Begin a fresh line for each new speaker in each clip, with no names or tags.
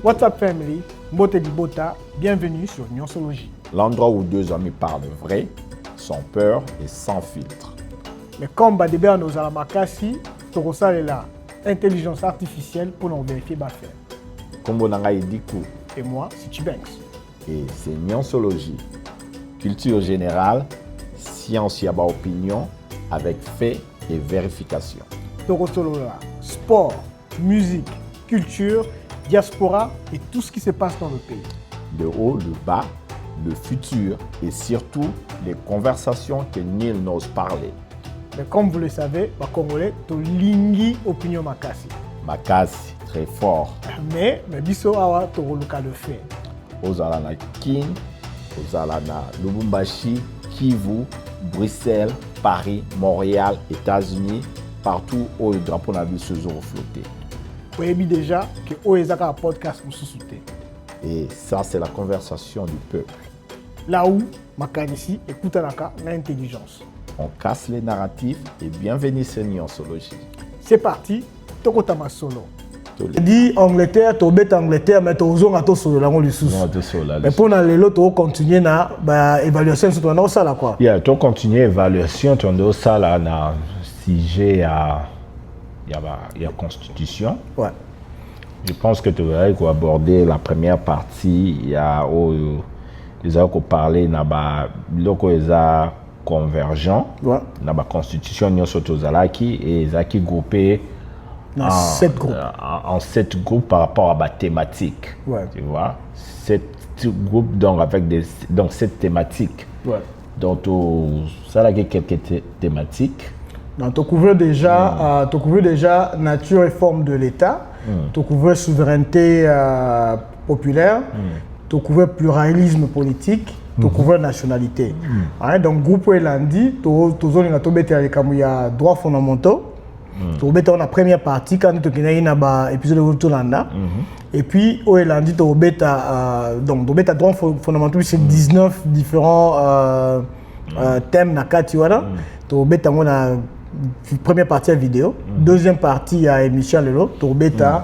What's up family, Mbote Libota, bienvenue sur Nyonsologie.
L'endroit où deux amis parlent vrai, sans peur et sans filtre.
Mais comme Badebe nos alamakasi, Torosa est là, intelligence artificielle pour nous vérifier faire.
Kombo Nanga Ediku.
Et moi, c'est Chibanks.
Et c'est Nyonsologie. Culture générale, science yaba opinion, avec fait et vérification.
Torosolola, sport, musique, culture, diaspora et tout ce qui se passe dans le pays.
Le haut, le bas, le futur et surtout les conversations que nul n'ose parler.
Mais comme vous le savez, les Congolais, to lingi opinion makasi.
Makasi, très fort.
Mais biso awa toroluka le fait.
Ozala na Kin, Ozala na Lubumbashi, Kivu, Bruxelles, Paris, Montréal, États-Unis, partout où le drapeau n'a vu ce jour flotter.
Vous savez déjà que Oezaka a un podcast pour se soutenir.
Et ça, c'est la conversation du peuple.
Là où, Makanisi écoute l'intelligence.
On casse les narratifs et bienvenue sur Nyonsologie.
C'est parti, Tokotama Solo. Dit Angleterre, tu bête Angleterre, mais tu as tout solo là, on le sous. Mais pour les autres, tu continuer na évaluation sur ton ça là quoi.
Yeah, tu continuer évaluation ton ça là na sujet à il y a constitution.
Ouais.
Je pense que tu vas aborder la première partie. Il y a ils ont parlé na loko eza convergent.
Ouais.
Na constitution nyo sotozalaki et zaki groupé
dans 7 groupes.
En 7 groupes par rapport à la thématique.
Ouais.
Tu vois, 7 groupes donc avec 7 thématiques.
Ouais.
Donc ça là quelques thématiques.
Donc tu couvres déjà nature et forme de l'État. Tu couvres souveraineté populaire. Tu couvres pluralisme politique. Tu couvres nationalité. Donc groupe Elandi, tu as droits fondamentaux. Tu as la première partie quand tu as un épisode de Tolanda. Et puis Elandi, tu as droits fondamentaux, c'est 19 différents thèmes nakati wala. Tu as la première partie à vidéo, deuxième partie à émission lelo, tu as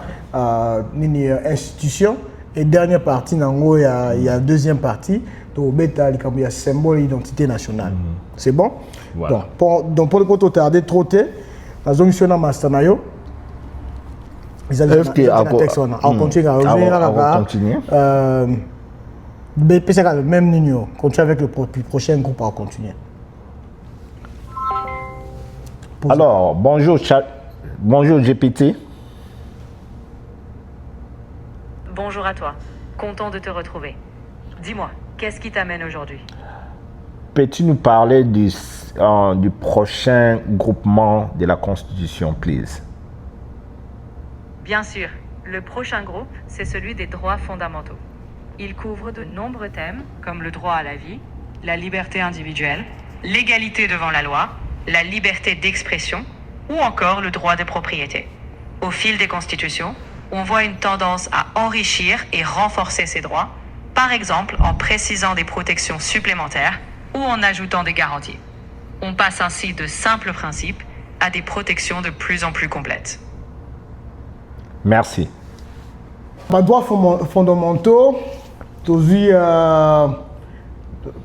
institution et dernière partie il y a deuxième partie, tu as symbole d'identité nationale. C'est bon?
Voilà.
Donc pour le côté tarder trop tôt, la zone mission master nayo. Ils allaient continuer. Le même ligne, continuer avec le prochain groupe à continuer.
Alors, bonjour GPT.
Bonjour à toi, content de te retrouver. Dis-moi, qu'est-ce qui t'amène aujourd'hui?
Peux-tu nous parler du prochain groupement de la Constitution, please?
Bien sûr, le prochain groupe, c'est celui des droits fondamentaux. Il couvre de nombreux thèmes comme le droit à la vie, la liberté individuelle, l'égalité devant la loi, la liberté d'expression ou encore le droit de propriété. Au fil des constitutions, on voit une tendance à enrichir et renforcer ces droits, par exemple en précisant des protections supplémentaires ou en ajoutant des garanties. On passe ainsi de simples principes à des protections de plus en plus complètes.
Merci.
Les droits fondamentaux,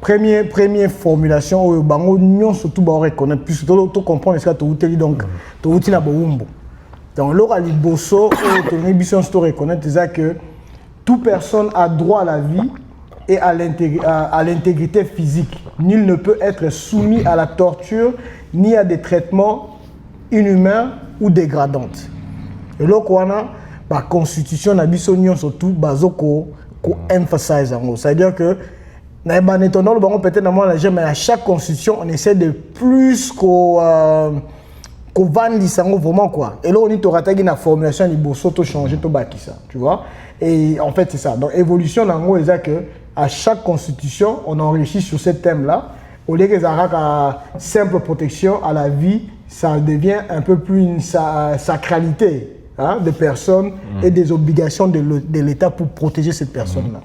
première formulation où bango nyon surtout ba reconnaître plus tout comprendre ce que tu dis donc tu outil na boumbo donc l'ora liboso tu ambition to reconnaître c'est que toute personne a droit à la vie et à l'intégrité physique. Nul ne peut être soumis à la torture ni à des traitements inhumains ou dégradants. Et là quoi la constitution na biso nyon surtout bazoko ko emphasize en gros, c'est-à-dire que peut-être mais à chaque constitution on essaie de plus qu'au vendre vraiment quoi. Et là on est ratagi na formulation il faut tout changer tout baki ça, tu vois. Et en fait c'est ça. Donc évolution en gros c'est que à chaque constitution on enrichit sur ce thème là. Au lieu que ça simple protection à la vie, ça devient un peu plus une sacralité des personnes et des obligations de l'État pour protéger cette personne là.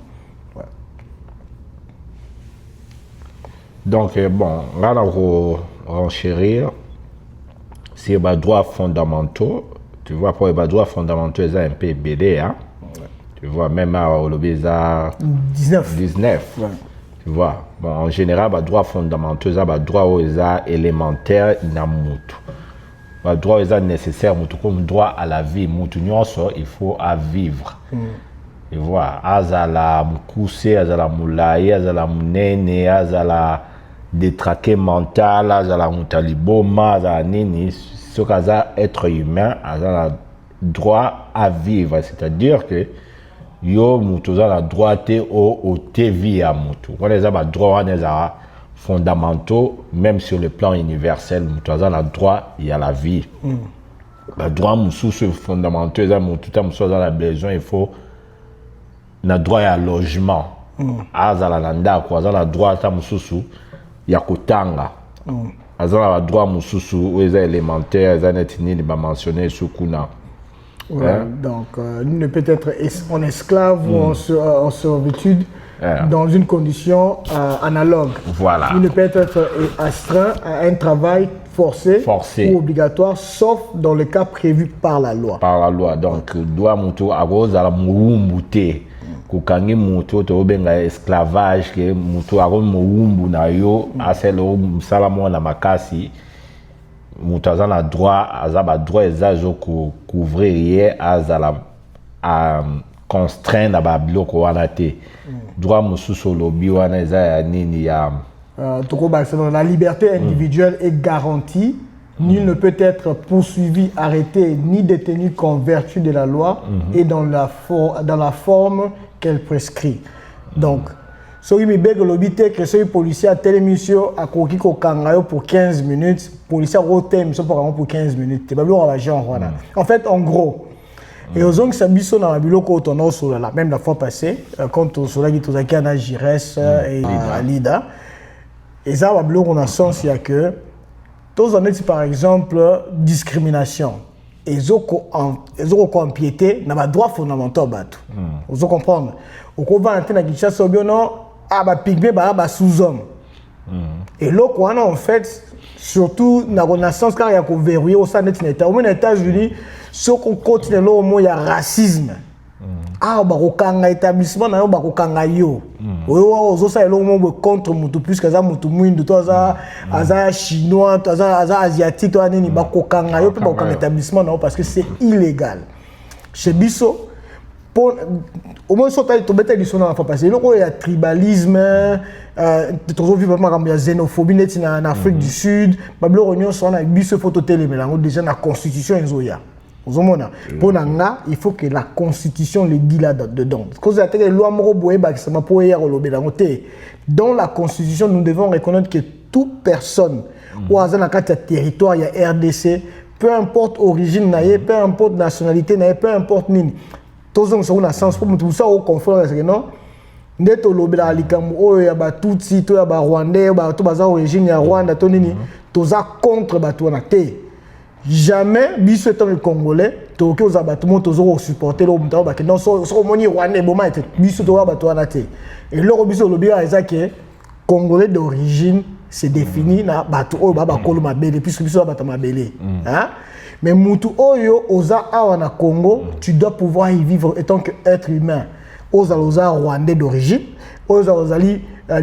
Donc, bon, on va renchérir sur les droits fondamentaux. Tu vois, pour les droits fondamentaux, c'est un peu belé. Hein? Tu vois, même à Olobeza 19.
Ouais.
Tu vois, bon, en général, les droits fondamentaux, les droits élémentaires, il y a mutu. Les droits nécessaires, comme droit à la vie, il faut à vivre. Tu vois, azala mukuse, azala moulaye, azala munene, azala détraqué mental, azala mutaliboma, azala nini, ce qu'azala être humain, azala droit à vivre. C'est-à-dire que yo mutu azala droit au vie à mutu. On les a droits fondamentaux, même sur le plan universel, mutu azala droit il y a la vie. Les droits fondamentaux, tout a besoin, il faut na droit ya logement azala na ndako azala droit ata mususu ya kotanga azala na droit mususu oyo eza élémentaire eza neti nini bamentionne sukuna.
Donc il ne peut être en esclave ou en servitude dans une condition analogue.
Voilà.
Il ne peut être astreint à un travail forcé ou obligatoire, sauf dans le cas prévu par la loi.
Par la loi. Donc, doit mutu agozala muumute. Kukangi mutu to benga esclavage ke mutu ago muumbu na yo aselo musalamu na makasi mutu azana droit azaba droit ezazo couvrir azala a constraindre ba biloko wana te droit mususu lobi wana eza ya nini ya
la liberté individuelle est garantie. Nul ne peut être poursuivi, arrêté, ni détenu qu'en vertu de la loi et dans la forme qu'elle prescrit. Donc, si vous avez que ce policier a telle mission à Koki Kokangayo pour 15 minutes, le policier a roté mission pour 15 minutes. C'est pas le genre. En fait, en gros, et aux gens qui s'habillent dans la biloko autonom sur la même la fois passée, quand on se l'a dit, on a Jires et Lida. Et ça, on a sens, il y a que tous en est par exemple discrimination. Et ils ont empiété dans les droits fondamentaux. Vous comprenez? Au cours de la Kinshasa, bah pigmé, bah sous-homme. Et là, en fait, surtout dans la Renaissance, quand il y a verrouillé au sein de l'État, au moins aux États-Unis, ce qu'on continue là, au moins il y a racisme. Ah, bah okanga établissement, na yo bah okanga yo. Oyo ozo sa elo mo contre mutu plus que ça mutu mwindu to aza chinois, to aza asiatique to nini bah okanga yo pe bah okanga établissement na parce que c'est illégal. Chez biso pour au moins so to beta biso na fa passer loko ya tribalisme toujours vivre vraiment la xénophobie net en Afrique du Sud, bah bloko nyonso na biso photo télé melango déjà na constitution enzoya. Pour nga, il faut que la constitution le dit là-dedans. Parce que la loi dans la constitution, nous devons reconnaître que toute personne ou dans le territoire, il y a RDC, peu importe origine, peu importe nationalité, peu importe nini. Tous les gens ont sens pour tout ça au confort non. Ndeto lobela likamu oyo ya batutsi to ya ba rwandais ba to baza origine ya Rwanda to nini toza contre batona te. Jamais biso étant le Congolais toki aux abattements toujours supporter le mutao ba que non so moni rwandais boma était biso to batona te. Et le biso lobela ezake Congolais d'origine c'est défini na bato oyo ba kolo mabele puisque biso ba mabele hein. Mais mutu oyo oza awa na Congo tu dois pouvoir y vivre étant qu'être humain. Aux rwandais d'origine, aux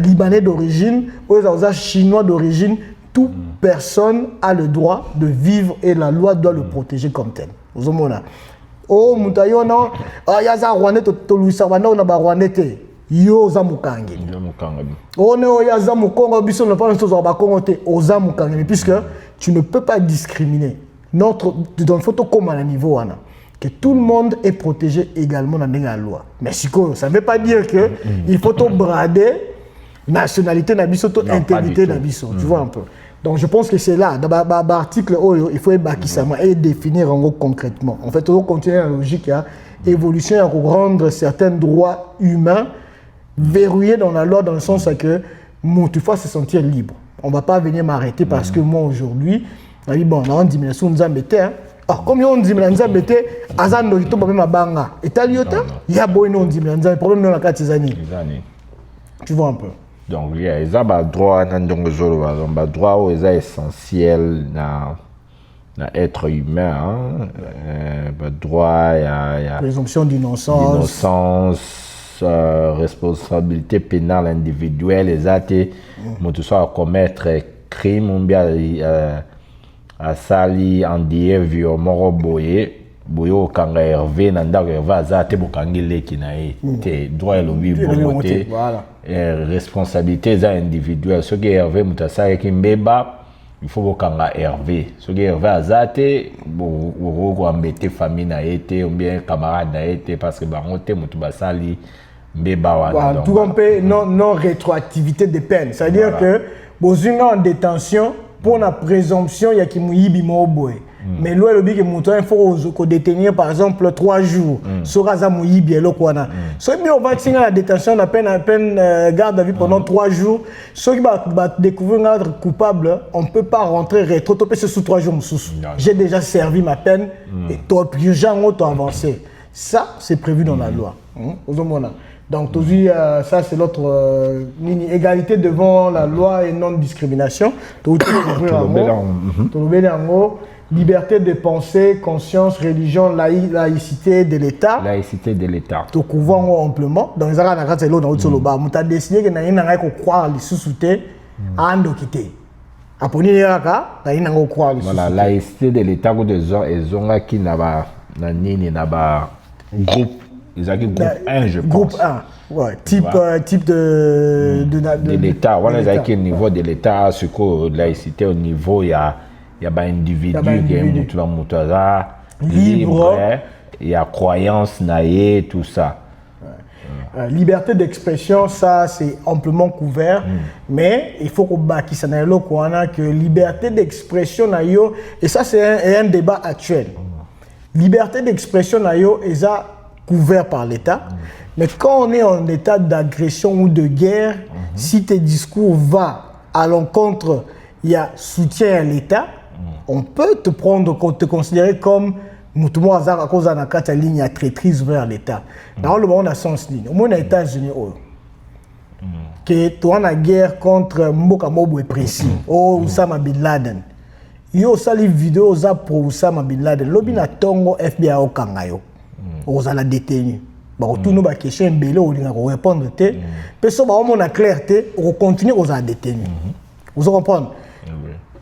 libanais d'origine, aux chinois d'origine, toute personne a le droit de vivre et la loi doit le protéger comme tel. Vous voyez? Oh, mutayo non, ah yaza rwandais to luisa wana na ba rwandais te. Yo za mukangi. Oh ne yaza mukongo biso ne pas nso ba kongo te, oza mukangi puisque tu ne peux pas discriminer. Notre dans le photo comme à un niveau wana. Que tout le monde est protégé également dans la loi. Mais ça ne veut pas dire qu'il faut tout brader nationalité, intégrité, tu vois un peu. Donc je pense que c'est là, dans l'article, il faut et définir en gros concrètement. En fait, on va continuer la logique, il y a évolution à rendre certains droits humains verrouillés dans la loi, dans le sens que tu faut se sentir libre. On ne va pas venir m'arrêter parce que moi aujourd'hui, bon, on a une diminution de hein. Alors, comme on dit, Azan Norito, même à Banga, et Taliota, il y a beau non dit, le problème dans la Katizani. Tu vois un peu.
Donc, il y a des droits, droit essentiel dans être humain, droit, il y a
présomption d'innocence,
responsabilité pénale individuelle, les actes, tout ça à commettre crime, ou bien à sali en dire violement boye kanga Hervé nanda Hervé azate bokangile kinae te droit et lobby bonté responsabilité individuelle ce qui Hervé mutasaka ki mbeba il faut bokanga Hervé ce qui Hervé azate bo embêter famille na été ou bien camarade na été parce que bango te mutu basali mbeba wana
tout un peu non rétroactivité de peine, c'est à dire que bozunga en détention pour la présomption, il y a qui mouyibi moboé. Mais l'oué le bique mouton, il faut détenir par exemple 3 jours. Soraza mouyibi et l'okwana. Ceux qui ont bâti la détention, à peine garde à vue pendant 3 jours. Ceux qui vont découvrir un être coupable, on ne peut pas rentrer rétro-topé sous 3 jours. J'ai déjà servi ma peine et toi, plus jamais avancé. Ça, c'est prévu dans la loi. Donc, ça, c'est l'autre égalité devant la loi et non-discrimination. Liberté de pensée, conscience, religion, laïcité de l'État.
Laïcité de l'État.
Tout couvert amplement. Donc, ça, c'est l'autre. On a décidé que nous allons croire les sous-soutés à Andokité.
Voilà, laïcité de l'État, des gens qui n'ont pas groupe. Ils ont dit groupe 1, je pense.
Groupe 1, ouais. Type de
l'État. Voilà, ils ont dit au niveau de l'État, ce que laïcité au niveau, il y a un individu qui est libre, il y a croyance, naïe, tout ça.
Liberté d'expression, ça c'est amplement couvert, mais il faut qu'on bâtisse que liberté d'expression, et ça c'est un débat actuel. Liberté d'expression, est couvert par l'État, mais quand on est en état d'agression ou de guerre, si tes discours vont à l'encontre, il y a soutien à l'État, on peut te considérer comme mutumo azar à cause de la ligne à traîtrise vers l'État. Dans le monde, on a sens ligne. Au moins, les États-Unis, que tu as une guerre contre Mboka Mobo et précis, Osama Bin Laden. Il y a aussi des vidéos pour Osama Bin Laden. L'objet na tongo FBI au Kangayo. On a détenu. Tout nous va question belé ou répondre te. Personne va on a clarté, on continue aux a détenu. Vous comprenez?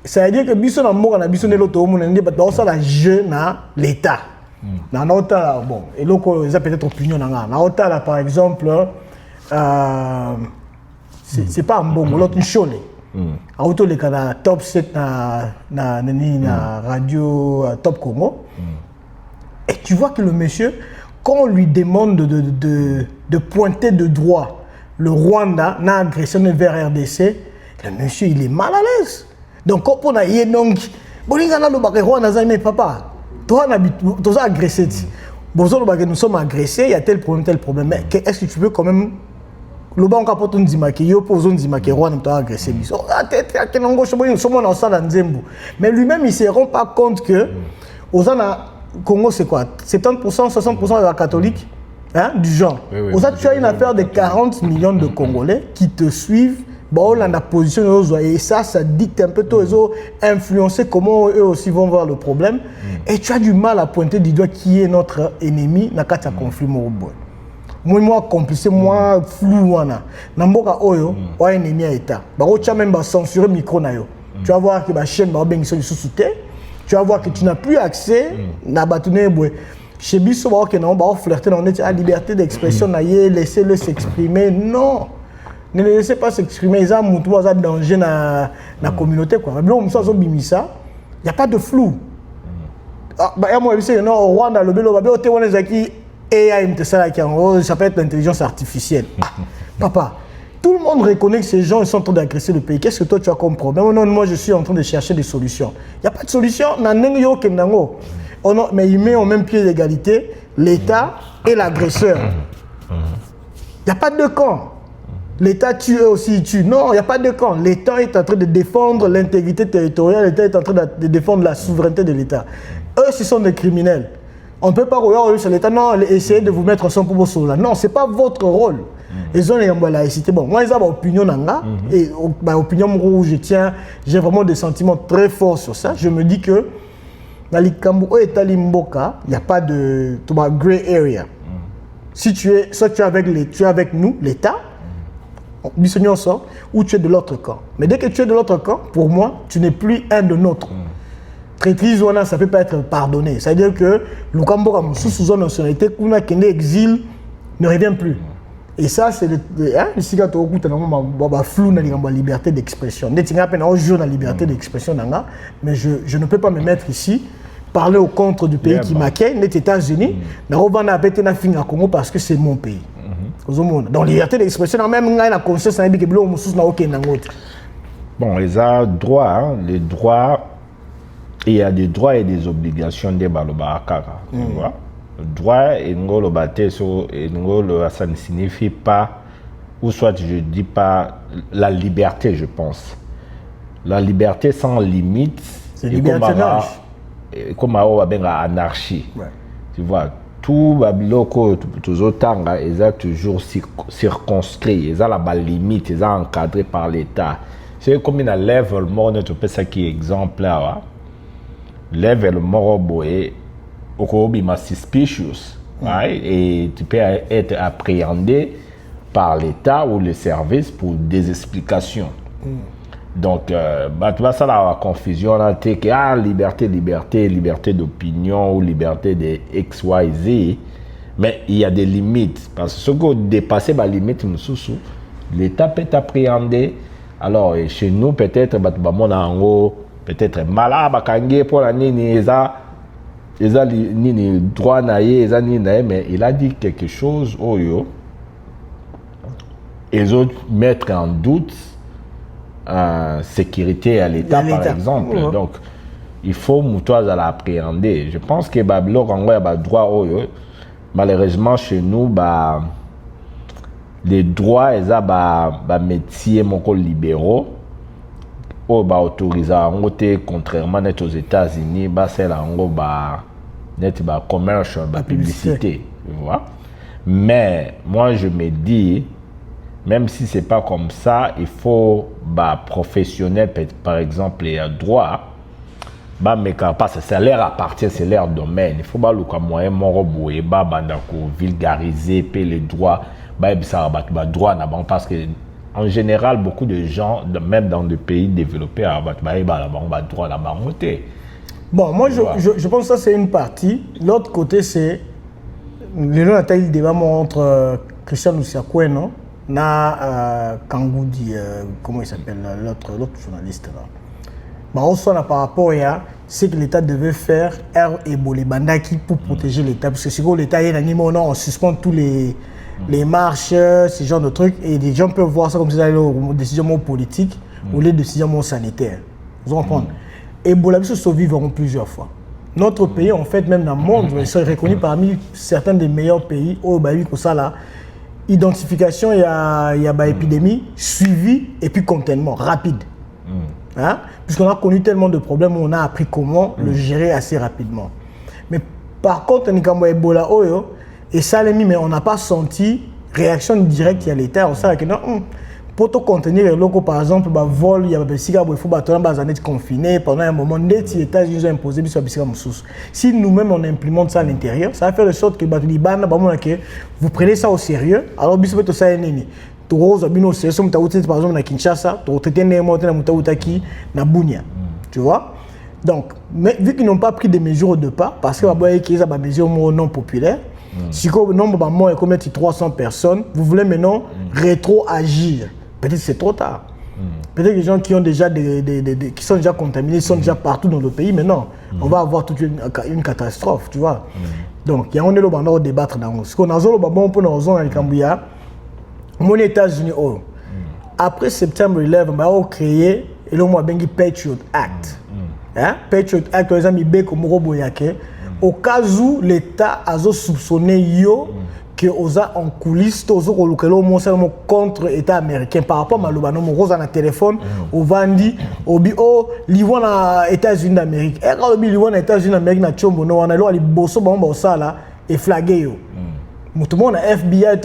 Ça veut dire que biso na mboka na biso nelo to mo na ndé ba ça la jeu na l'État. Na nota bon, et loko ça peut être opinion na na nota là par exemple c'est pas un bon l'autre chole. Auto le kana top 7 na radio Top Congo. Et tu vois que le monsieur, quand on lui demande de pointer de droit le Rwanda n'a agression vers RDC, le monsieur il est mal à l'aise. Donc quand on a yé donc, mais papa, toi on a agressé. Nous sommes agressés, il y a tel problème. Mais est-ce que tu peux quand même le banc capote on dit que yo pose on dit que Rwanda t'a agressé. Mais lui-même il se rend pas compte que aux Congo, c'est quoi? 70%, 60% de la catholique, hein, du genre. Tu as une affaire de 40 millions de Congolais qui te suivent, la position, et ça dicte un peu, influencer comment eux aussi vont voir le problème. Et tu as du mal à pointer du doigt qui est notre ennemi dans le conflit. Moi, complice, moi, flou, Namboka Oyo, un ennemi à l'État. Tu as même censuré le micro. Tu vas voir que la chaîne va bien sous-souter. Tu vas voir que tu n'as plus accès à Batouné. Chez Bissou, on va flirter, on est à la liberté d'expression, laissez-le s'exprimer. Non, ne les laissez pas s'exprimer. Ils ont un danger dans la communauté. Mais là, il n'y a pas de flou. Au Rwanda, ça peut être l'intelligence artificielle. Papa, tout le monde reconnaît que ces gens sont en train d'agresser le pays. Qu'est-ce que toi tu as comme problème? Non, moi je suis en train de chercher des solutions. Il n'y a pas de solution. Mais il met au même pied d'égalité l'État et l'agresseur. Il n'y a pas de camp. L'État tue, eux aussi tue. Non, il n'y a pas de camp. L'État est en train de défendre l'intégrité territoriale. L'État est en train de défendre la souveraineté de l'État. Eux, ce sont des criminels. On ne peut pas regarder sur l'État. Non, essayez de vous mettre ensemble pour vos sauver. Non, ce n'est pas votre rôle. Ils ont la laïcité. Bon, moi, ils ont une opinion et opinion où j'ai vraiment des sentiments très forts sur ça. Je me dis que Dans les Cambodge et Talimboka, il n'y a pas de gray area. Si tu es, soit tu es avec nous, l'État, ou tu es de l'autre camp. Mais dès que tu es de l'autre camp, pour moi, tu n'es plus un de nôtres. Traîtrise, ça ne peut pas être pardonné. C'est-à-dire que le Cambodge, sous son nationalité, qu'on a qu'un exil, ne revient plus. Et ça, c'est le flou dans la liberté d'expression. Mais je ne peux pas me mettre ici, parler au contre du pays qui m'accueille, les États-Unis, parce que c'est mon pays. Donc, liberté d'expression, même la conscience,
bon, les droits, les droits, il y a des droits et des obligations des Balobakara. Tu vois? Le droit, ça ne signifie pas, ou soit je dis pas la liberté, je pense. La liberté sans limite,
c'est libertinage.
Comme anarchie. Ouais. Tu vois, tout les autres ils sont toujours circonscrits, ils ont la limite, ils sont encadrés par l'État. C'est comme une level mort, tu peux ça qui est exemple là. Level mort boy. Suspicious, right? Et tu peux être appréhendé par l'État ou le service pour des explications. Donc, tu vas ça la confusion là, liberté d'opinion ou liberté de X, Y, Z, mais il y a des limites. Parce que ce que dépasser la limite, l'État peut t'appréhender. Alors, chez nous, peut-être, peut-être malade, pour la mais il a dit quelque chose, les autres mettre en doute sécurité à l'État, par exemple. Donc, il faut l'appréhender. Je pense que malheureusement, chez nous, les droits, ils métiers libéraux. Autorisé contrairement aux États-Unis, c'est commerce, publicité, tu vois. Mais moi je me dis, même si c'est pas comme ça, il faut professionnel, par exemple, les droits, mais parce que ça leur appartient, c'est leur domaine. Il faut le moyen vulgariser les droits, parce que en général, beaucoup de gens, même dans des pays développés, droit à
bon, moi, je pense que ça, c'est une partie. L'autre côté, c'est... Le débat entre Christian Luciakoué, non? Kangoudi, comment il s'appelle, l'autre journaliste, là. On soit par rapport à ce que l'État devait faire, et Bolibandaki pour protéger l'État. Parce que si l'État est on suspend tous les marches, ce genre de trucs, et les gens peuvent voir ça comme si c'était des décisions politiques ou les décisions sanitaires. Vous comprenez? Et Ebola se survivront plusieurs fois. Notre pays, en fait, même dans le monde, il serait reconnu parmi certains des meilleurs pays où comme ça là, identification, il y a épidémie, suivi et puis contentement rapide. Hein? Puisqu'on a connu tellement de problèmes, on a appris comment le gérer assez rapidement. Mais par contre, on a Ebola, et ça, mais on n'a pas senti réaction directe à l'État. On sait que non, pour te contenir les locaux, par exemple, vol, il y a des cigares, il faut des années confinés. Pendant un moment, les États-Unis ont imposé des cigares. Si nous-mêmes on implémente ça à l'intérieur, ça va faire de sorte que vous prenez ça au sérieux. Alors, vous faites ça à l'ennemi. Tu par exemple, à Kinshasa, tu traité na Bunia. Tu vois? Donc, mais, vu qu'ils n'ont pas pris des mesures de pas, parce que qu'ils ont des mesures non populaires, si le nombre de morts est comme 300 personnes, vous voulez maintenant rétroagir. Peut-être que c'est trop tard. Peut-être que les gens qui ont déjà qui sont déjà contaminés sont déjà partout dans le pays, mais non, on va avoir toute une catastrophe, tu vois. Donc, il y a un élément débattre dans ce qu'on a aux États-Unis. Après septembre 11, on a créé le Patriot Act. Patriot Act, par exemple, au cas où l'État a soupçonné que oza en coulisses contre l'État américain par rapport à Malobano, on a un téléphone, on va dire, l'Ivoire aux États-Unis d'Amérique. Et quand l'Ivoire aux États-Unis d'Amérique, on a les bosso là et flagué. Tout le monde a FBI,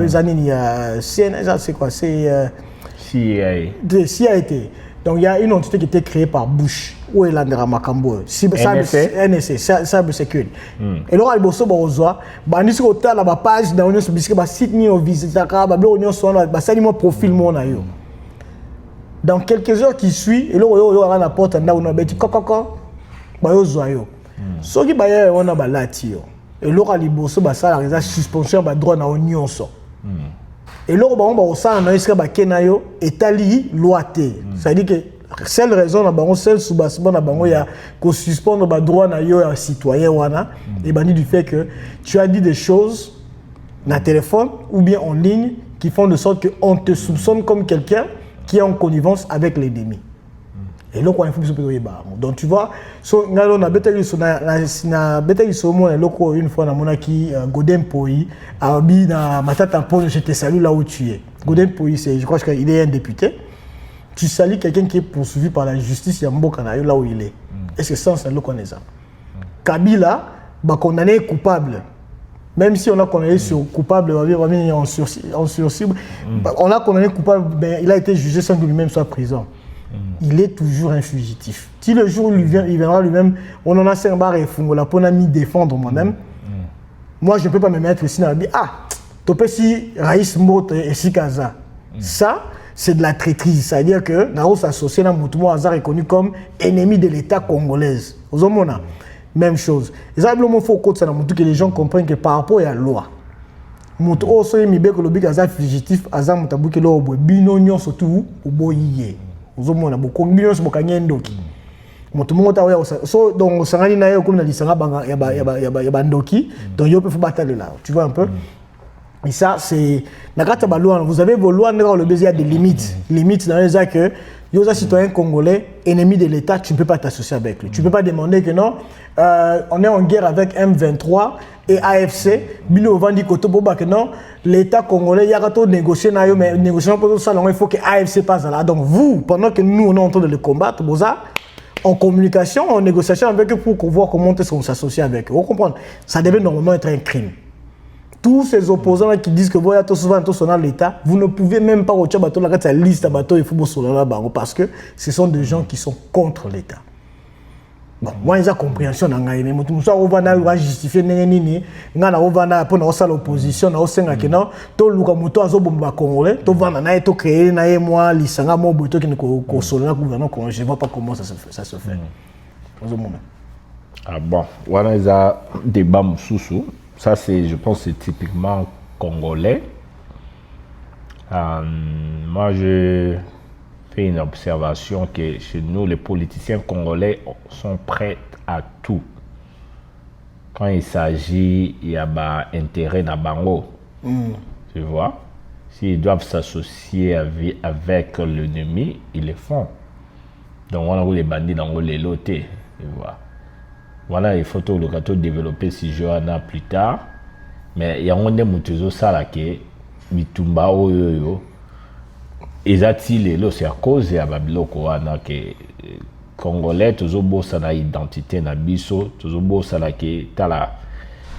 les années CNN, c'est quoi? C'est CIA. Donc il y a une entité qui a été créée par Bush. ou elandera makambo NSC cyber security et là liboso bozwa bandisi kotala ba page na onyo bisika ba site ni visitaka ba blo onyo sona ba sali mo profil mo na yo dans quelques heures qui suit et là yo à la porte nda on beti kokoko ba yo zwa yo soki ba ya wana ba lati yo et là liboso ba sala reza suspension ba droit na onyo so et là ba on ba osana na isika ba kenayo etali loi té ça dit que seule raison na bango seule sous-bassement na bango ya ko suspendre ba droit na yo ya citoyen wana et bani du fait que tu as dit des choses na téléphone ou bien en ligne qui font de sorte que on te soupçonne comme quelqu'un qui est en connivence avec l'ennemi. Et là quoi il faut que tu ba donc tu vois so ngalo na beteli so na beteli so mo na loko une fois na monaki Godem Poi abi na matata pone je te salue là où tu es. Godem Poi c'est je crois qu'il est un député. Tu salues quelqu'un qui est poursuivi par la justice, il y a Mboka là où il est. Est-ce que ça, c'est le connaissant? Kabila, bah, condamné coupable. Même si on a condamné sur coupable, en sursis, on a condamné coupable, ben, il a été jugé sans que lui-même soit prison. Il est toujours un fugitif. Si le jour où il viendra lui-même, on en a 5 barres et Fungola pour m'y défendre moi-même. Moi, je ne peux pas me mettre ici dans la vie. Ah, Topesi, Raïs Mot et Sikaza. Ça, c'est de la traîtrise, c'est-à-dire que Naro s'associe à Moutoumou Hazard est connu comme ennemi de l'État congolais. Aux hommes, même chose. Et ça, il faut que les gens comprennent que par rapport à la loi, Moutou Oso et Mibé, que le Big Hazard fugitif, Hazard Moutabou, que l'on a binonion surtout, au boyé. Aux hommes, on a beaucoup de binonion sur Bokanyendoki. Moutoumou Otawa, donc on s'en rend là, comme on a dit, il y a Bandoki, donc il faut battre là. Tu vois un peu? Et ça, c'est. Vous avez vos lois, le besoin, il y a des limites. Limites dans les cas que, vous êtes citoyen congolais, ennemi de l'État, tu ne peux pas t'associer avec lui. Tu ne peux pas demander que non, on est en guerre avec M23 et AFC, Bilo Vandi Koto Boba, que non, l'État congolais, il y a tout négocier, mais négocier pour ça, il faut que AFC passe là. Donc vous, pendant que nous, on est en train de le combattre, vous avez en communication, en négociation avec eux pour voir comment est-ce qu'on s'associe avec eux. Vous comprenez? Ça devait normalement être un crime. Tous ces opposants qui disent que vous êtes souvent dans l'État, vous ne pouvez même pas retirer la liste de il faut parce que ce sont des gens qui sont contre l'État. Bon, moi, ils ont compréhension. Mais on va justifier l'opposition. Je ne vois pas comment ça se fait.
Ah bon, on a des débat sous. Ça, c'est, je pense, c'est typiquement congolais. Moi, je fais une observation que chez nous, les politiciens congolais sont prêts à tout. Quand il s'agit, il y a intérêt dans Bango. Tu vois? S'ils doivent s'associer avec l'ennemi, ils le font. Donc, on a les bandits dans les lotés. Tu vois? Voilà, il faut tout le développer si je en plus tard. Mais il y a un des moutons ça qui Mitumba oyoyo. Ezatile c'est à cause de Babiloko wana que Congolais toujours beau ça na identité na biso toujours beau ça la qui tala.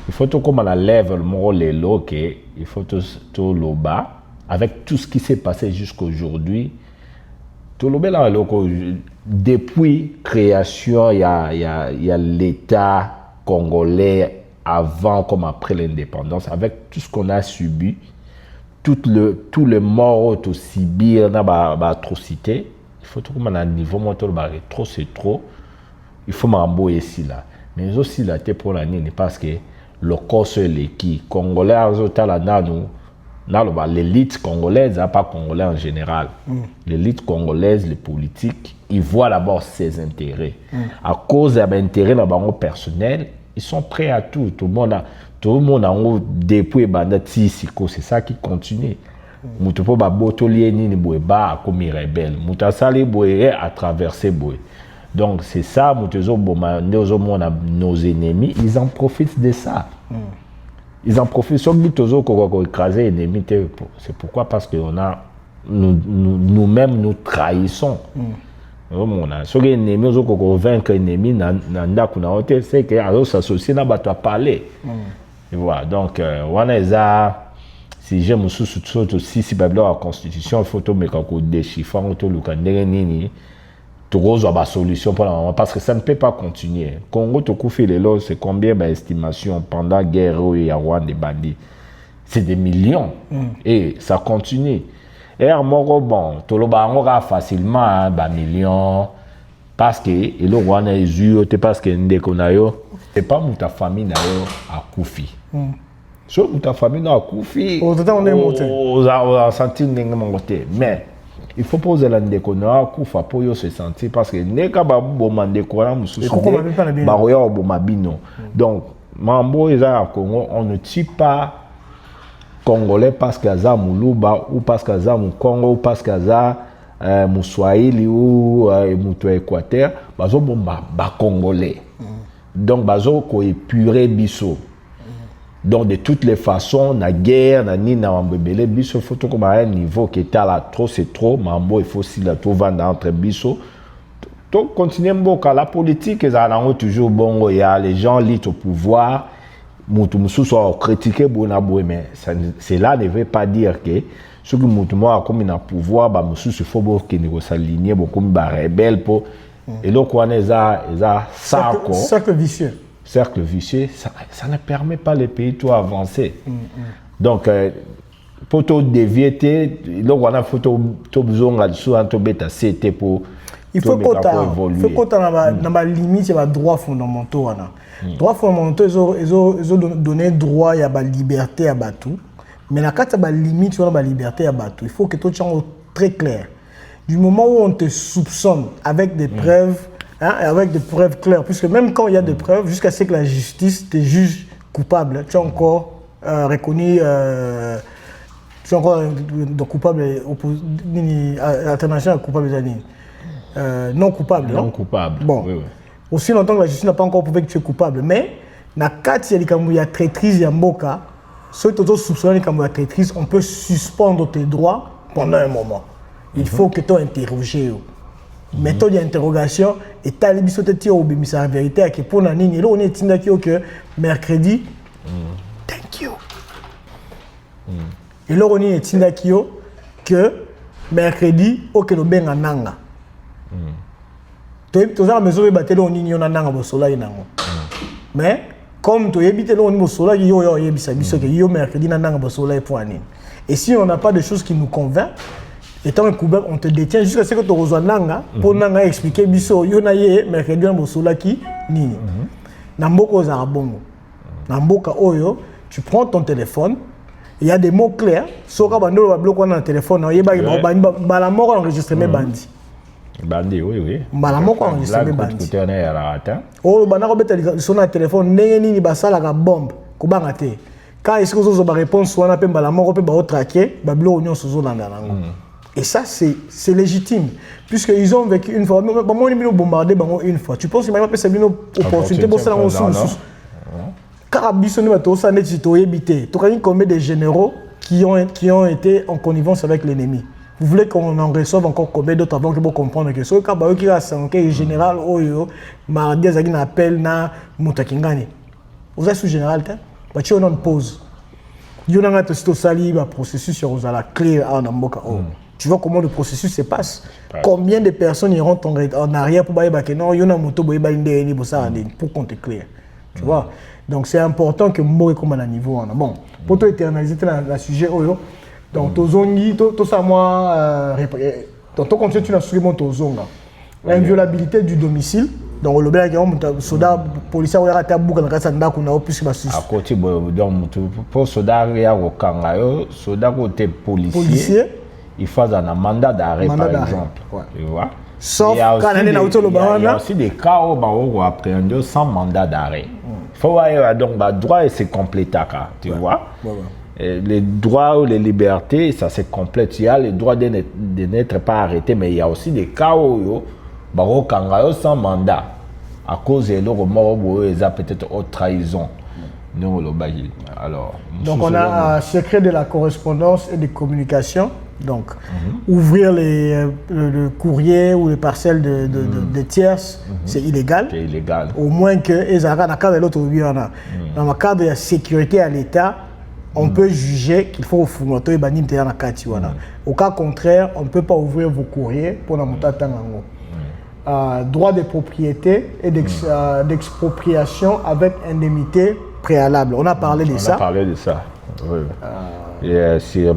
Il faut tout comme la lève le mot les que il faut tout le bas avec tout ce qui s'est passé jusqu'à aujourd'hui. Tout le là depuis création il y a l'État congolais avant comme après l'indépendance avec tout ce qu'on a subi tout le mort au Sibir na atrocité il faut tout comme à un niveau monter trop c'est trop il faut m'embrouiller ici là mais aussi là t'es pour l'année parce que le corps c'est l'équipe congolais l'élite congolaise, pas congolais en général. L'élite congolaise, les politiques, ils voient d'abord ses intérêts. À cause de l'intérêt personnel, ils sont prêts à tout. Tout le monde a depuis c'est ça qui continue. Mutupo ba botolier ni boeba comme rebelle. Mutasali boye à traverser boye. Donc c'est ça, mutezo boma nos ennemis, ils en profitent de ça. Ils en profitent. Écraser l'ennemi. C'est pourquoi parce que nous-mêmes nous trahissons. Si l'ennemi veut vaincre l'ennemi, c'est qu'il s'associe à parler. Voilà. Donc, si j'aime aussi la Constitution, il faut que déchiffrer tu as solution pour le moment parce que ça ne peut pas continuer. Congo, c'est combien d'estimations pendant la guerre et à Rwanda des bandits? C'est des millions. Et ça continue. Et à Moro, bon, tu as facilement millions parce que le Rwanda est eu, parce que c'est pas ta famille à Koufi. So, ta famille à Koufi.
On est monté.
On a senti monter. Mais il faut poser la déconne Koufa pour se sentir parce que n'est qu'à bon décorer donc mambo à Congo on ne tue pas Congolais parce qu'il y a Moulouba ou parce qu'il y a Congo ou parce qu'il y a Mouswahili ou Moutou Équateur bazo bomba Congolais donc bazo ko épurer biso. Donc de toutes les façons, la guerre, la ni na mbebele biso faut comme un niveau qui est là trop c'est trop, mambo il faut aussi la tout vendre entre biso. Donc continuer mboka la politique ils ont toujours bon il y a les gens lisent au pouvoir, mutu musu soit critiquer bona boy mais cela ne veut pas dire que ceux qui mutu moi comme un pouvoir ba musu il faut que ne s'aligner beaucoup ba rebelle pour et donc on est ça
cercle vicieux.
Cercle vicieux, ça ne permet pas les pays tout avancer. Donc, pour tout dévier, on a besoin de c'était pour.
Il faut qu'on ait la limite, il y a droits fondamentaux. Droits fondamentaux, ils ont donné droit à la liberté à Batou. Mais la carte, il y a la limite, il y a la liberté à Batou. Il faut que tout soit très clair. Du moment où on te soupçonne avec des preuves, avec des preuves claires, puisque même quand il y a des preuves, jusqu'à ce que la justice te juge coupable, tu es encore reconnu, tu es encore coupable, international coupable, non coupable.
Non coupable.
Bon, oui. Aussi longtemps que la justice n'a pas encore prouvé que tu es coupable, mais dans le cas où il y a traîtrise, il y a mboka, ceux qui sont soupçonnés comme la traîtrise, on peut suspendre tes droits pendant un moment. Il faut que tu sois interrogé. Méthode d'interrogation et tu as la vérité à pour la ligne. Et là, on est que mercredi, thank you. Et là, on est que mercredi, ok, le ben en nanga. Tu as la maison de battre on y a nanga au soleil. Mais comme tu habites là, on est au soleil, yo mercredi, nanga au soleil pour la ligne. Et si on n'a pas de choses qui nous convainquent, étant un coupable, on te détient jusqu'à ce que tu reçois Nanga pour Nanga expliquer biso yo na ye mercredi en bosola ki nini. Namboko zarabongo. Namboka oyo, tu prends ton téléphone, il y a des mots clairs, soka bando ba bloquer dans le téléphone, yeba bala moko enregistrer mes bandits.
Bandits oui.
Bala moko enregistrer mes bandits.
Oh
bana ko beta sur le téléphone ndenge nini basala ka bombe ko banga te. Quand est-ce que vous avez réponse wana pe bala moko pe ba traquer, ba bloquer onyo sozo landa nango. Et ça, c'est légitime, puisqu'ils ont vécu une fois. Moi, ils m'ont bombardé une fois. Tu penses qu'ils m'ont fait une opportunité pour ça? Car Bissonne va tout ça, net si tu habité. Tu as combien de généraux qui ont été en connivence avec l'ennemi? Vous voulez qu'on en reçoive encore combien d'autres avant que vous compreniez que ce cas qui a 5 général Oyo, mardi à un appel na Mutakingani. Vous êtes sous-général, tu as une pause. Il y a un processus sur la clé à Namboka. Tu vois comment le processus se passe. Combien de personnes iront en arrière pour bailler non, il y a une moto pour compter clair. Tu vois. Donc c'est important que moi comme à niveau bon pour toi éternaliser le sujet donc tozongi to ça moi donc to continue tu l'as suivi mon tozonga. L'inviolabilité du domicile. Donc le bien que soda policier ou rata buka na kasa ndako na plus que
à côté donc pour soda ya okanga yo soda côté policier il faut un mandat d'arrêt par exemple. Tu vois?
Sauf quand il y
a aussi des cas où on va appréhender sans mandat d'arrêt. Il faut voir donc le droit et c'est complété. Tu vois? Les droits ou les libertés, ça se complète. Il y a le droit de n'être pas arrêté, mais il y a aussi des cas où on sans mandat. À cause de leur mort, ils ont peut-être autre trahison. Alors,
donc on a un secret de la correspondance et des communications. Donc, ouvrir le courrier ou les parcelles de tierces, c'est illégal.
C'est illégal.
Au moins que, dans le cadre de l'autre, dans le cadre de la sécurité à l'État, on peut juger qu'il faut ouvrir et banir au cas contraire, on ne peut pas ouvrir vos courriers pour la montée. droit de propriété et d'expropriation avec indemnité préalable. On a parlé de ça.
On a parlé de ça. Oui. Il y a sur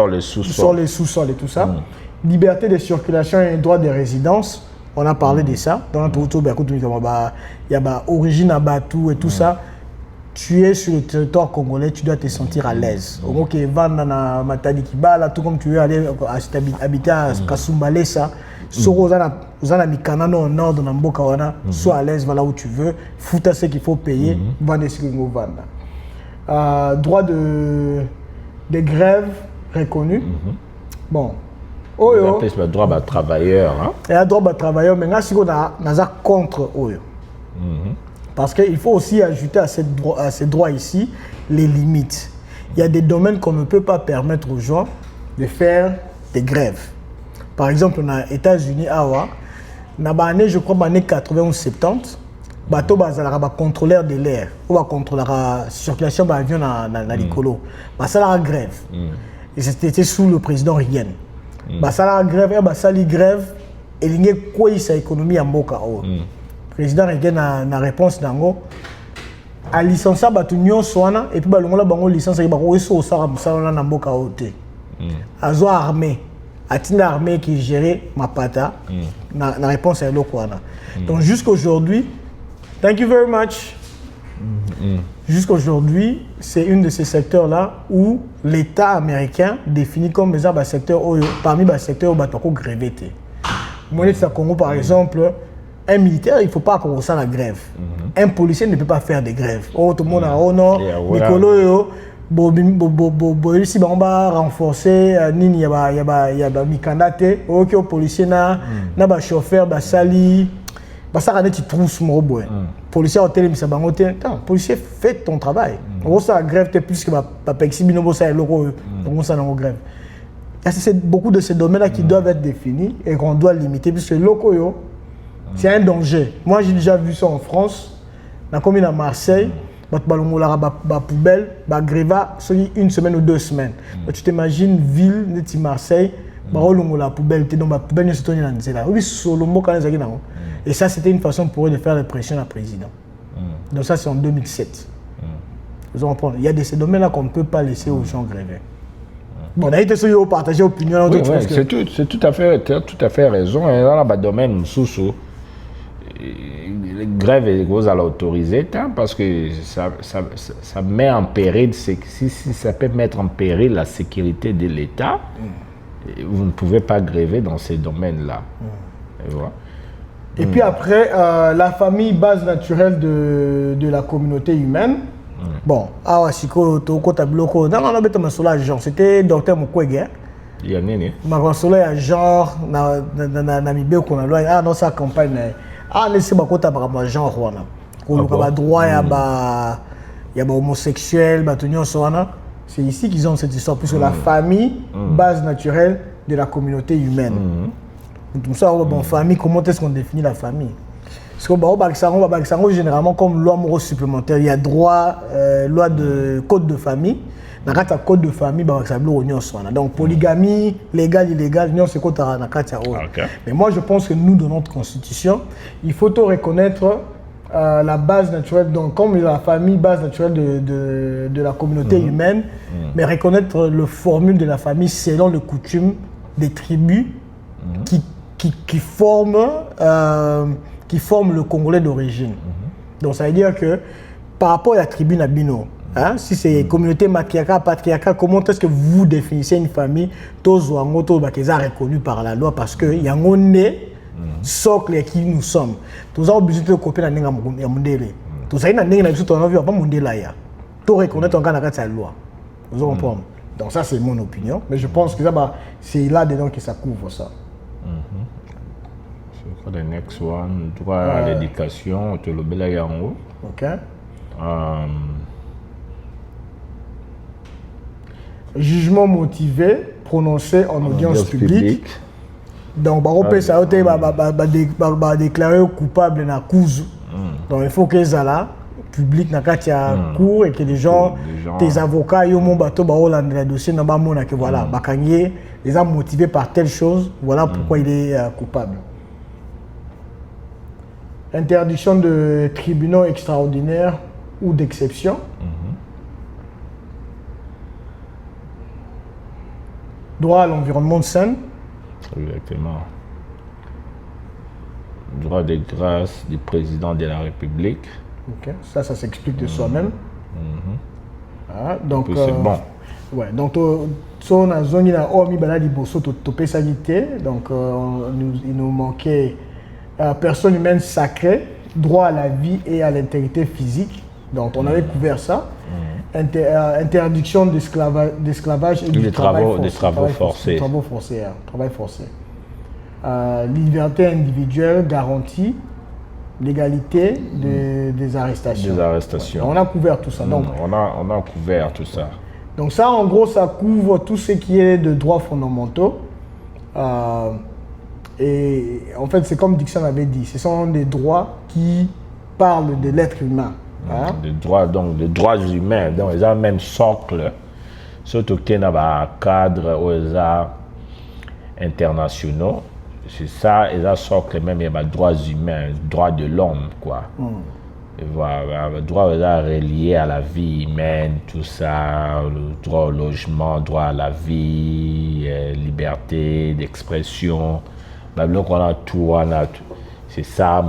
les sous-sols.
Sur les sous-sols et tout ça. Liberté de circulation et droit de résidence. On a parlé de ça. Dans notre retour, il y a origine à Batou et tout ça. Tu es sur le territoire congolais, tu dois te sentir à l'aise. Au moins que Vandana Matadi Kibala, tout comme tu veux aller habiter à Kasumbalé, ça. Ozana Mikanano au nord de Namboka wana, sois à l'aise, voilà où tu veux. Fouta ce qu'il faut payer, vendre ce qu'il faut vendre. Droit de grève reconnu. Bon.
Oyo. Le droit de travailleur.
Il y a le droit de travailleur, mais si on a contre Oyo. Parce qu'il faut aussi ajouter à ces droits ici les limites. Il y a des domaines qu'on ne peut pas permettre aux gens de faire des grèves. Par exemple, dans les États-Unis, je crois, dans les années 80 ou 70, bateau bazalaka contrôleur de l'air, ou contrôler la circulation d'avion dans l'écolo. Ça la grève. Et c'était sous le président Reagan. Ça la grève, ça la grève, et il y a quoi sa économie en Mboka. Le président Reagan a réponse dango. A licencié bateau nyon soana et puis balongola bango licence et bango eso osara musala na Mboka ote. Azo armée. Atina armée qui gérait Mapata, la réponse est l'Okwana. Donc jusqu'aujourd'hui, thank you very much. Jusqu'aujourd'hui, c'est une de ces secteurs-là où l'État américain définit comme les secteurs parmi les secteurs où il faut gréver. Moi, au Congo, par exemple, un militaire, il ne faut pas commencer la grève. Un policier ne peut pas faire des grèves. Oh, tout le monde a honneur, Nicolo, si on va renforcer nini y a mikandate ok policier na ba chauffeur ba sali ba ça tu trouves mon boy policier au télé ça bango attends policier fait ton travail on ça grève t'es plus que ba pexi binobo ça loko on ça dans grève c'est beaucoup de ces domaines là qui doivent être définis et qu'on doit limiter puisque loko yo c'est un danger. Moi j'ai déjà vu ça en France dans commune à Marseille. Ba poubelle, ba gréva, une semaine ou 2 semaines. Tu t'imagines ville de Marseille, ba la poubelle, tu es dans la poubelle, tu es dans la solo. Et ça, c'était une façon pour eux de faire la pression à président. Donc ça, c'est en 2007. Il y a ces domaines-là qu'on ne peut pas laisser aux gens gréver. Bon, on a été sur partager l'opinion.
Oui, c'est tout à fait raison. Et dans le domaine sous les grèves et à l'autoriser parce que ça met en péril, si ça peut mettre en péril la sécurité de l'État, vous ne pouvez pas gréver dans ces domaines-là.
Et puis après, la famille base naturelle de la communauté humaine. Bon, c'était Dr Mukwege.
Il y a nini.
Ma genre, dans sa campagne. Laissez moi côté par moi genre wana ko ba droit ya ba homosexuel ba tunyo soana c'est ici qu'ils ont cette histoire puisque la famille base naturelle de la communauté humaine. Tout ça bon famille comment est-ce qu'on définit la famille parce que ba généralement comme loi morale supplémentaire il y a droit loi de code de famille dans le code de famille donc polygamie légale illégale c'est quoi mais moi je pense que nous dans notre constitution il faut reconnaître la base naturelle donc comme la famille base naturelle de la communauté humaine mais reconnaître le formule de la famille selon les coutumes des tribus qui forment le Congolais d'origine. Donc ça veut dire que par rapport à la tribu Nabino, si c'est communauté patriarcale, comment est-ce que vous définissez une famille tous reconnus par la loi parce qu'il y a un né socle qui nous sommes. Tous avons besoin de copier la mondele. Tous ça na ninga biso to pas mondela ya. Tout reconnaître en la loi. Vous comprenez? Donc ça c'est mon opinion, mais je pense que c'est là dedans que ça couvre ça.
For the next one, droit à l'éducation, tu le bela yango.
OK. Jugement motivé prononcé en audience publique. Donc ça a déclaré coupable na cause. Donc il faut que ça là public na katia cour et que les gens tes avocats yo mon bateau ba holanda dossier na ba mona que voilà bakangier les a motivés par telle chose, voilà pourquoi il est coupable. Interdiction de tribunaux extraordinaires ou d'exception. Droit à l'environnement sain.
Exactement. Droit de grâce du président de la République.
Ok, ça s'explique de soi-même. Ah, donc,
C'est bon.
Ouais, donc, on a zone il a hormis baladi bosso topé sanité. Donc, il nous manquait personne humaine sacrée, droit à la vie et à l'intégrité physique. Donc, on avait couvert ça. Interdiction d'esclavage et du travail forcé. Travail forcé. Liberté individuelle garantie, l'égalité des arrestations.
Des arrestations.
On a couvert tout ça. Donc,
on a couvert tout ça.
Donc ça, en gros, ça couvre tout ce qui est de droits fondamentaux. Et en fait, c'est comme Dixon avait dit, ce sont des droits qui parlent de l'être humain. Hein?
Des droits humains, donc ils ont le même socle. Surtout qu'il y a un cadre aux arts internationaux. C'est ça, ils ont un socle même, il y a des droits humains, droits de l'homme, quoi. Et voilà, le droit relié à la vie humaine, tout ça, le droit au logement, droit à la vie, liberté d'expression, c'est ça,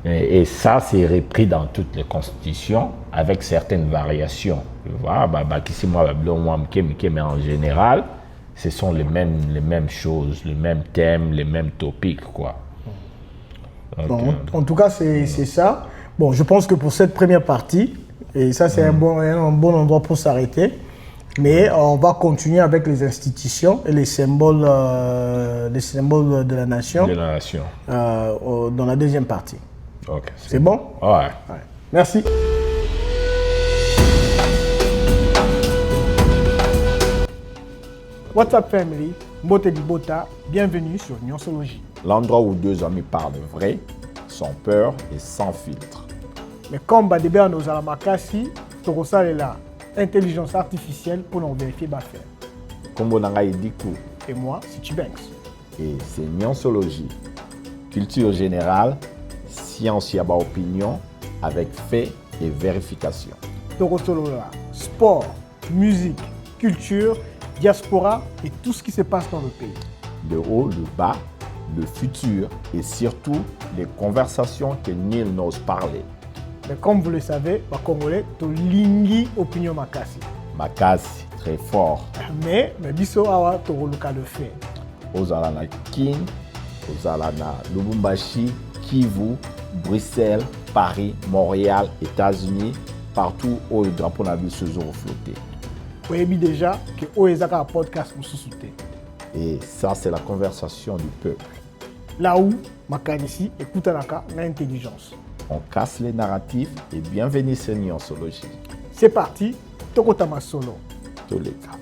et ça c'est repris dans toutes les constitutions avec certaines variations. Voilà, mais en général, ce sont les mêmes choses, les mêmes thèmes, les mêmes topics, quoi. Donc,
bon, en tout cas, c'est ça. Bon, je pense que pour cette première partie, et ça c'est un bon endroit pour s'arrêter, mais on va continuer avec les institutions et les symboles de la nation, dans la deuxième partie.
Okay,
c'est bon?
Ouais.
Merci. What's up family? Mbote Dibota, bienvenue sur Nyonsologie.
L'endroit où deux amis parlent vrai, sans peur et sans filtre.
Mais comme Badebe nos alamakasi, Torosa est là, intelligence artificielle pour nous vérifier faire.
Kombo Nangai Dikou.
Et moi, c'est Chibanks.
Et c'est Nyonsologie. Culture générale, science yaba opinion, avec fait et vérification.
Torosolola, sport, musique, culture, diaspora et tout ce qui se passe dans le pays.
Le haut, le bas, le futur et surtout les conversations que nul n'ose parler.
Mais comme vous le savez, les Congolais, to lingi opinion makasi.
Makasi, très fort.
Mais biso awa toroluka le fait.
Ozalana Kin, Ozalana Lubumbashi, Kivu, Bruxelles, Paris, Montréal, États-Unis, partout où le drapeau n'a vu ce jour flotter.
Vous savez déjà que Oezaka a un podcast pour se soutenir.
Et ça, c'est la conversation du peuple.
Là où, Makanisi écoute l'intelligence.
On casse les narratifs et bienvenue sur Nyonsologie.
C'est parti, Tokotama Solo.
Tous les cas.